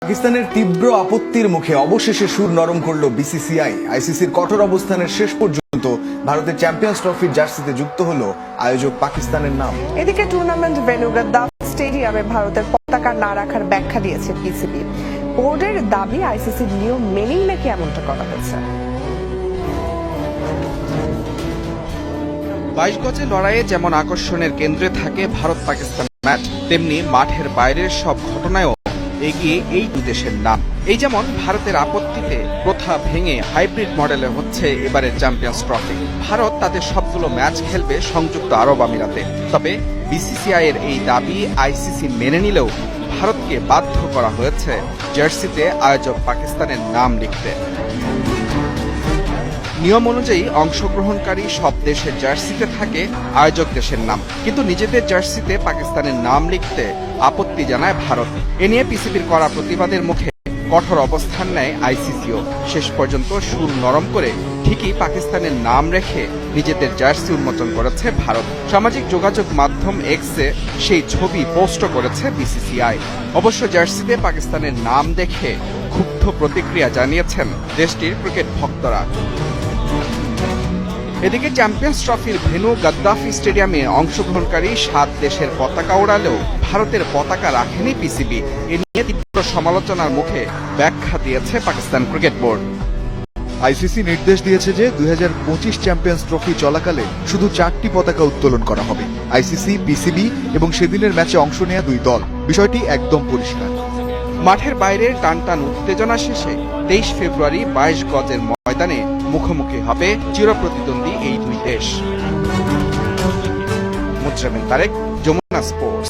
পাকিস্তানের তীব্র আপত্তির মুখে অবশেষে সুর নরম করল বিসিসিআই। আইসিসির কঠোর অবস্থানের শেষ পর্যন্ত ভারতের চ্যাম্পিয়ন্স ট্রফির জার্সিতে যুক্ত হলো আয়োজক পাকিস্তানের নাম। এদিকে টুর্নামেন্ট ভেন্যু গাদ্দাফি স্টেডিয়ামে ভারতের পতাকা না রাখার ব্যাখ্যা দিয়েছে পিসিবি। বোর্ডের দাবি আইসিসির নিয়ম মেনেই নাকি এমনটা করা হয়েছে। 22 গজে লড়াইয়ে যেমন আকর্ষণের কেন্দ্রে থাকে ভারত পাকিস্তান ম্যাচ, তেমনি মাঠের বাইরের সব ঘটনায়ও এগিয়ে এই দুই দেশের নাম। এই যেমন ভারতের আপত্তিতে প্রথা ভেঙে হাইব্রিড মডেলে হচ্ছে এবারের চ্যাম্পিয়ন্স ট্রফি। ভারত তাদের সবগুলো ম্যাচ খেলবে সংযুক্ত আরব আমিরাতে। তবে বিসিসিআই এর এই দাবি আইসিসি মেনে নিলেও ভারতকে বাধ্য করা হয়েছে জার্সিতে আয়োজক পাকিস্তানের নাম লিখতে। নিয়ম অনুযায়ী অংশগ্রহণকারী সব দেশের জার্সিতে থাকে আয়োজক দেশের নাম, কিন্তু নিজেদের জার্সিতে পাকিস্তানের নাম লিখতে আপত্তি জানায় ভারত। এ নিয়ে পিসিবির কড়া প্রতিবাদের মুখে কঠোর অবস্থান নেয় আইসিসিও। শেষ পর্যন্ত সুর নরম করে ঠিকই পাকিস্তানের নাম রেখে নিজেদের জার্সি উন্মোচন করেছে ভারত। সামাজিক যোগাযোগ মাধ্যম এক্সে সেই ছবি পোস্ট করেছে বিসিসিআই। অবশ্য জার্সিতে পাকিস্তানের নাম দেখে ক্ষুব্ধ প্রতিক্রিয়া জানিয়েছেন দেশটির ক্রিকেট ভক্তরা। এদিকে চ্যাম্পিয়ন্স ট্রফির ভেন্যু গাদ্দাফি স্টেডিয়ামে অংশগ্রহণকারী 7 দেশের পতাকা ওড়ালেও ভারতের পতাকা রাখেনি পিসিবি। এ নিয়ে তীব্র সমালোচনার মুখে ব্যাখ্যা দিয়েছে পাকিস্তান ক্রিকেট বোর্ড। আইসিসি নির্দেশ দিয়েছে যে 2025 চ্যাম্পিয়ন্স ট্রফি চলাকালে শুধু 4টি পতাকা উত্তোলন করা হবে। আইসিসি, পিসিবি এবং সেদিনের ম্যাচে অংশ নেয়া 2 দল, বিষয়টি একদম পরিষ্কার। মাঠের বাইরের টানটান উত্তেজনা শেষে 23 ফেব্রুয়ারি 22 গজের ময়দানে মুখোমুখি হবে চিরপ্রতিদ্বন্দ্বী এই দুই দেশ। মুজরামিন তারেক, যমুনা স্পোর্টস।